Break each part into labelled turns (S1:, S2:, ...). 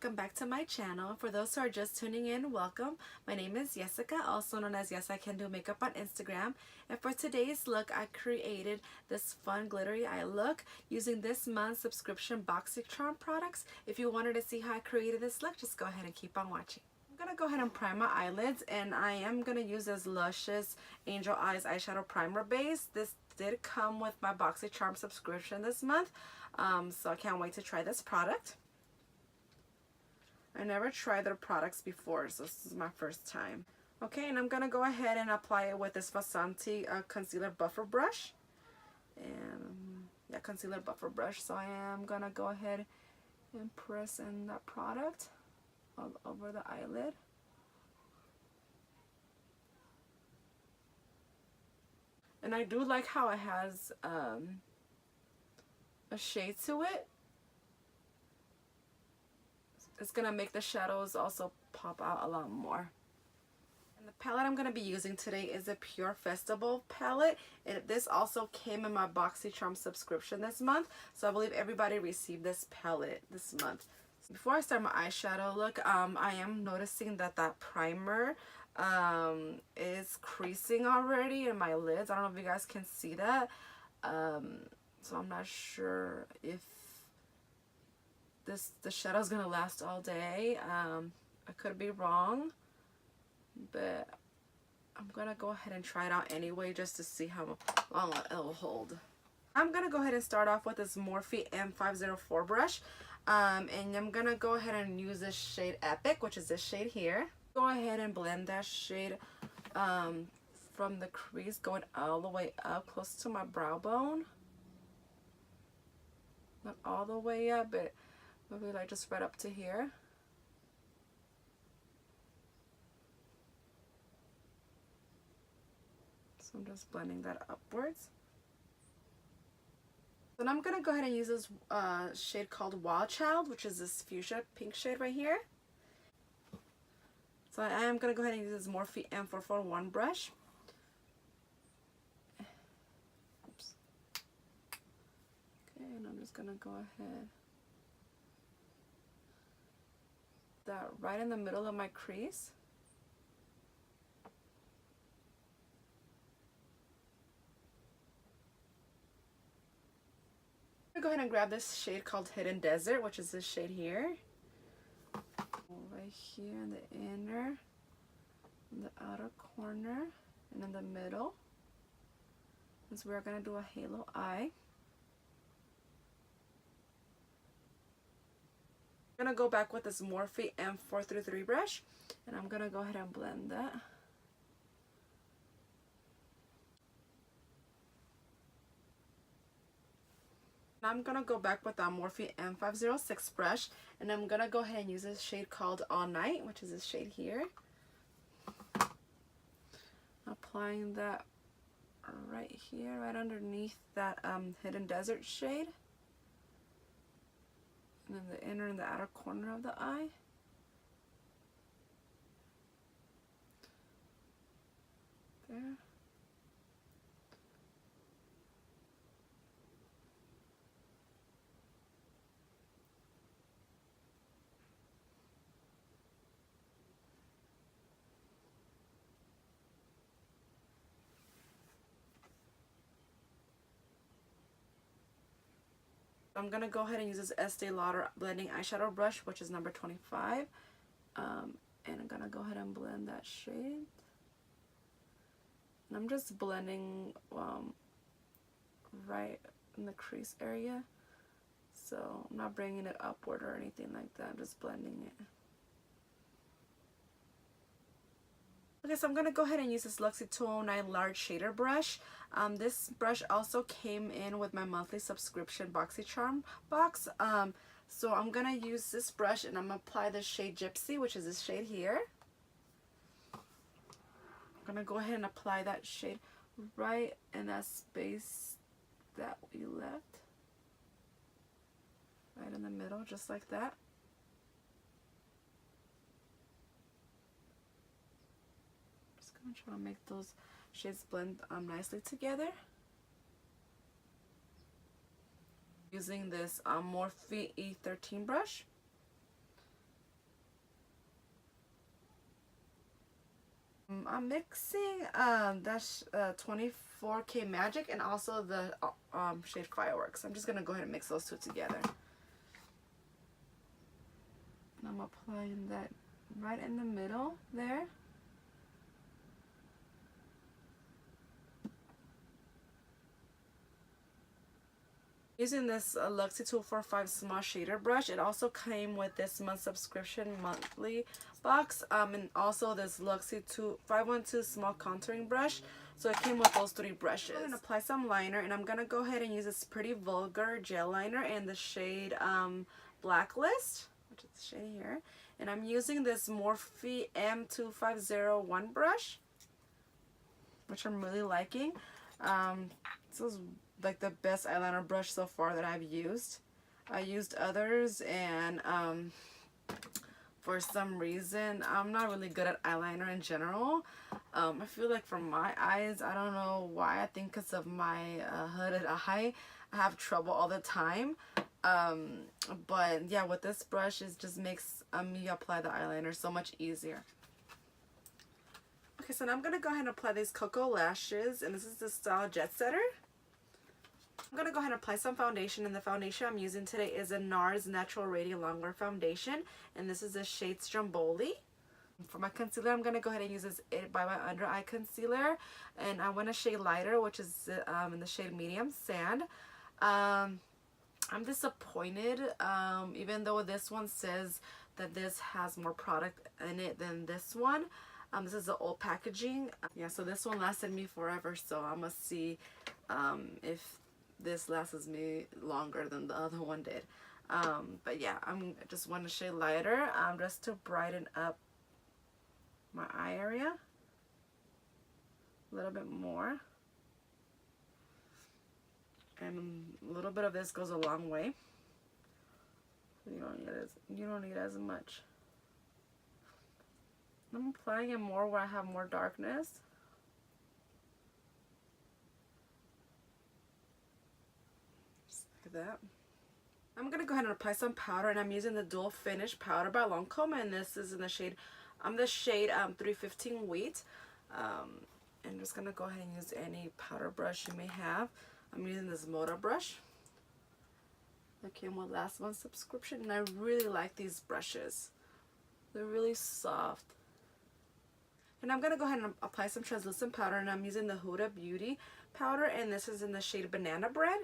S1: welcome back to my channel. For those who are just tuning in, welcome. My name is Jessica, also known as Yes I Can Do Makeup on Instagram. And for today's look, I created this fun glittery eye look using this month's subscription Boxycharm products. If you wanted to see how I created this look, just go ahead and keep on watching. I'm going to go ahead and prime my eyelids, and I am going to use this Luscious Angel Eyes eyeshadow primer base. This did come with my Boxycharm subscription this month, so I can't wait to try this product. I never tried their products before, so this is my first time. Okay, and I'm going to go ahead and apply it with this Vasanti concealer buffer brush. And yeah, concealer buffer brush. So I am going to go ahead and press in that product all over the eyelid. And I do like how it has a shade to it. It's going to make the shadows also pop out a lot more. And the palette I'm going to be using today is a Pure Festival palette. This also came in my Boxycharm subscription this month. So I believe everybody received this palette this month. So before I start my eyeshadow look, I am noticing that primer is creasing already in my lids. I don't know if you guys can see that. So I'm not sure if the shadow is gonna last all day. I could be wrong, but I'm gonna go ahead and try it out anyway just to see how long it'll hold. I'm gonna go ahead and start off with this Morphe M504 brush, and I'm gonna go ahead and use this shade Epic, which is this shade here. Go ahead and blend that shade from the crease going all the way up close to my brow bone. Not all the way up, but maybe like just right up to here. So I'm just blending that upwards. Then I'm going to go ahead and use this shade called Wild Child, which is this fuchsia pink shade right here. So I am going to go ahead and use this Morphe M441 brush. Oops. Okay, and I'm just going to go ahead. That right in the middle of my crease. I'm going to go ahead and grab this shade called Hidden Desert, which is this shade here. Right here in the inner, in the outer corner, and in the middle. Is where we're going to do a halo eye. I'm going to go back with this Morphe M433 brush, and I'm going to go ahead and blend that. Now I'm going to go back with that Morphe M506 brush, and I'm going to go ahead and use this shade called All Night, which is this shade here. Applying that right here, right underneath that Hidden Desert shade. And then the inner and the outer corner of the eye. There. I'm going to go ahead and use this Estee Lauder blending eyeshadow brush, which is number 25. And I'm going to go ahead and blend that shade. And I'm just blending right in the crease area. So I'm not bringing it upward or anything like that. I'm just blending it. Okay, so I'm going to go ahead and use this Luxie 209 large shader brush. This brush also came in with my monthly subscription Boxycharm box. So I'm going to use this brush, and I'm going to apply the shade Gypsy, which is this shade here. I'm going to go ahead and apply that shade right in that space that we left. Right in the middle, just like that. I'm trying to make those shades blend nicely together. Using this Morphe E13 brush. I'm mixing that's 24K Magic and also the shade Fireworks. I'm just gonna go ahead and mix those two together. And I'm applying that right in the middle there. Using this Luxie 245 small shader brush. It also came with this month subscription monthly box, and also this Luxie 512 small contouring brush. So it came with those three brushes. I'm going to apply some liner, and I'm going to go ahead and use this Pretty Vulgar gel liner in the shade Blacklist, which is the shade here. And I'm using this Morphe M2501 brush, which I'm really liking. This is like the best eyeliner brush so far that I've used. I used others, and for some reason I'm not really good at eyeliner in general. I feel like for my eyes, I don't know why, I think because of my hooded eye, I have trouble all the time. But yeah, with this brush, it just makes me apply the eyeliner so much easier. Okay, so now I'm going to go ahead and apply these Cocoa Lashes, and this is the style Jet Setter. I'm going to go ahead and apply some foundation, and the foundation I'm using today is a NARS Natural Radiant Longwear Foundation, and this is the shade Stromboli. For my concealer, I'm going to go ahead and use this It by my Under Eye Concealer, and I want a shade lighter, which is in the shade Medium Sand. I'm disappointed, even though this one says that this has more product in it than this one. This is the old packaging. Yeah, so this one lasted me forever, so I must see if this lasts me longer than the other one did. But yeah, I'm just want a shade lighter just to brighten up my eye area a little bit more. And a little bit of this goes a long way. You don't need as much. I'm applying it more where I have more darkness. Just like that. I'm going to go ahead and apply some powder, and I'm using the Dual Finish Powder by Lancome, and this is in the shade, the shade 315 Wheat. I'm just going to go ahead and use any powder brush you may have. I'm using this Moda brush that came with last month's subscription, and I really like these brushes. They're really soft. And I'm going to go ahead and apply some translucent powder, and I'm using the Huda Beauty powder, and this is in the shade Banana Bread.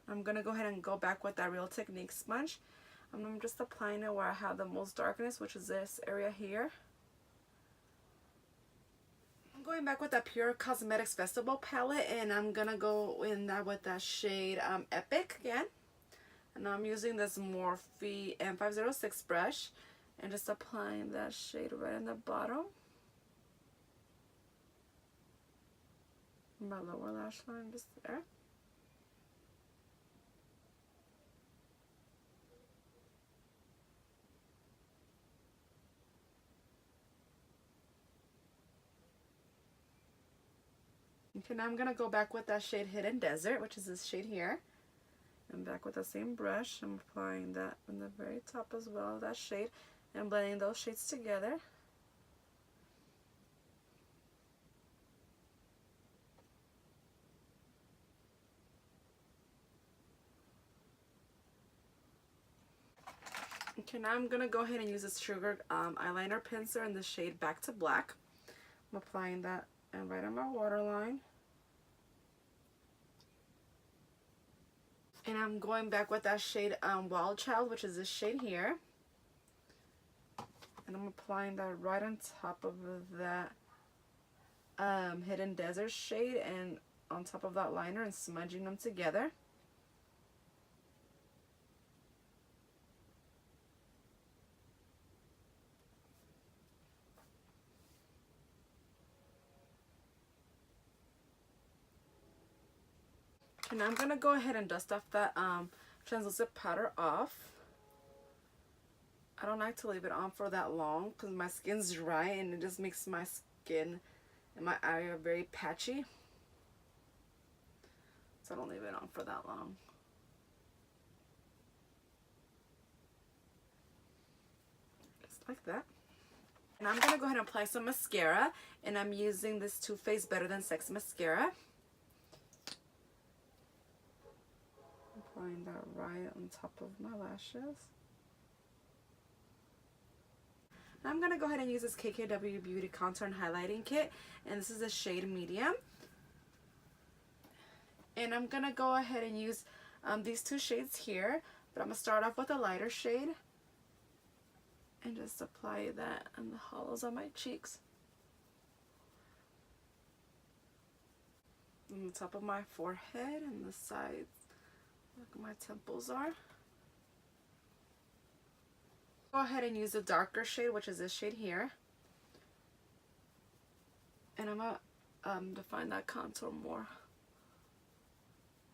S1: I'm going to go ahead and go back with that Real Technique sponge. I'm just applying it where I have the most darkness, which is this area here. I'm going back with that Pure Cosmetics Festival palette, and I'm going to go in that with that shade Epic again. And I'm using this Morphe M506 brush, and just applying that shade right in the bottom. My lower lash line, just there. Okay, now I'm going to go back with that shade Hidden Desert, which is this shade here. And back with the same brush, I'm applying that on the very top as well, that shade, and blending those shades together. Okay, now I'm going to go ahead and use this Sugar eyeliner pencil in the shade Back to Black. I'm applying that and right on my waterline. And I'm going back with that shade Wild Child, which is this shade here. And I'm applying that right on top of that Hidden Desert shade and on top of that liner, and smudging them together. And I'm going to go ahead and dust off that translucent powder off. I don't like to leave it on for that long because my skin's dry and it just makes my skin and my area very patchy. So I don't leave it on for that long. Just like that. And I'm going to go ahead and apply some mascara, and I'm using this Too Faced Better Than Sex mascara. Applying that right on top of my lashes. I'm going to go ahead and use this KKW Beauty Contour and Highlighting Kit, and this is a shade medium. And I'm going to go ahead and use these two shades here, but I'm going to start off with a lighter shade and just apply that on the hollows on my cheeks. On the top of my forehead and the sides, like my temples are. Go ahead and use a darker shade, which is this shade here. And I'm going to define that contour more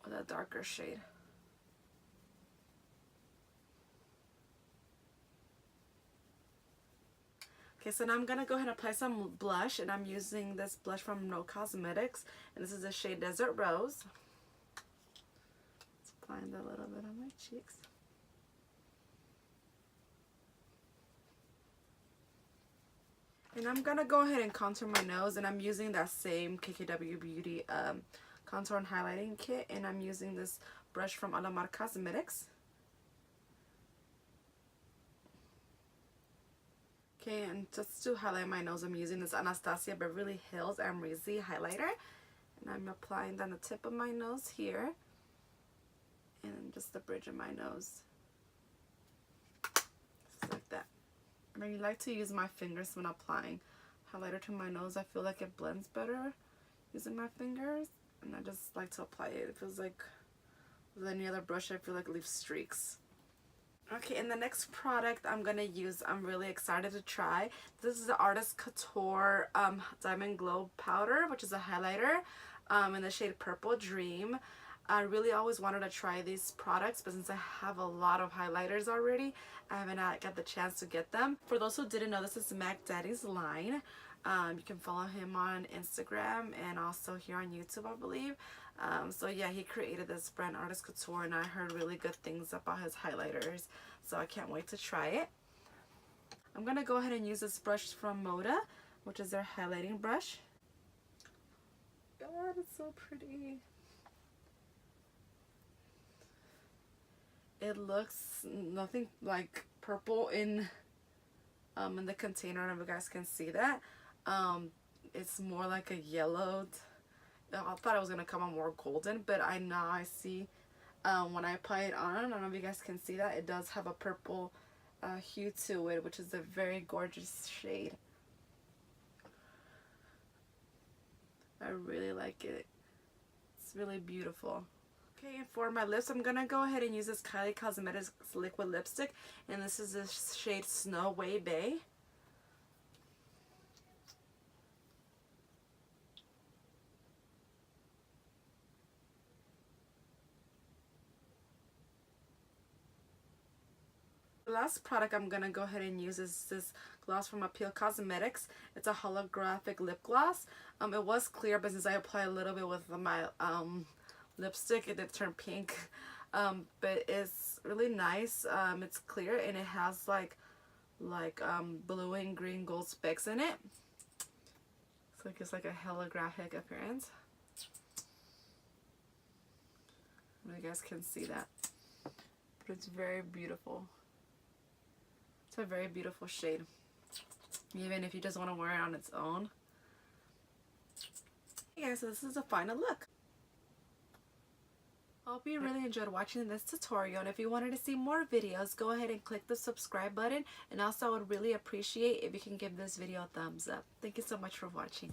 S1: with a darker shade. Okay, so now I'm going to go ahead and apply some blush, and I'm using this blush from No Cosmetics, and this is the shade Desert Rose. Just applying that a little bit on my cheeks. And I'm going to go ahead and contour my nose, and I'm using that same KKW Beauty Contour and Highlighting Kit, and I'm using this brush from Alamar Cosmetics. Okay, and just to highlight my nose, I'm using this Anastasia Beverly Hills Amrezy highlighter, and I'm applying that on the tip of my nose here, and just the bridge of my nose, just like that. I really like to use my fingers when applying highlighter to my nose. I feel like it blends better using my fingers, and I just like to apply it. It feels like with any other brush, I feel like it leaves streaks. Okay, and the next product I'm going to use, I'm really excited to try. This is the Artist Couture Diamond Glow Powder, which is a highlighter in the shade Purple Dream. I really always wanted to try these products, but since I have a lot of highlighters already, I haven't got the chance to get them. For those who didn't know, this is Mac Daddy's line. You can follow him on Instagram and also here on YouTube, I believe. So yeah, he created this brand, Artist Couture, and I heard really good things about his highlighters, so I can't wait to try it. I'm going to go ahead and use this brush from Moda, which is their highlighting brush. God, it's so pretty. It looks nothing like purple in the container. I don't know if you guys can see that. It's more like a yellowed. I thought it was going to come out more golden, but I see when I apply it on, I don't know if you guys can see that, it does have a purple hue to it, which is a very gorgeous shade. I really like it. It's really beautiful. Okay, and for my lips, I'm going to go ahead and use this Kylie Cosmetics liquid lipstick, and this is the shade Snow Way Bay. The last product I'm going to go ahead and use is this gloss from Appeal Cosmetics. It's a holographic lip gloss. It was clear, but since I applied a little bit with my lipstick, it did turn pink. But it's really nice. It's clear, and it has like blue and green gold specks in it. So it gives like a holographic appearance. I don't know if you guys can see that. But it's very beautiful. It's a very beautiful shade, even if you just want to wear it on its own. Hey guys, so this is the final look. I hope you really enjoyed watching this tutorial, and if you wanted to see more videos, go ahead and click the subscribe button, and also I would really appreciate if you can give this video a thumbs up. Thank you so much for watching.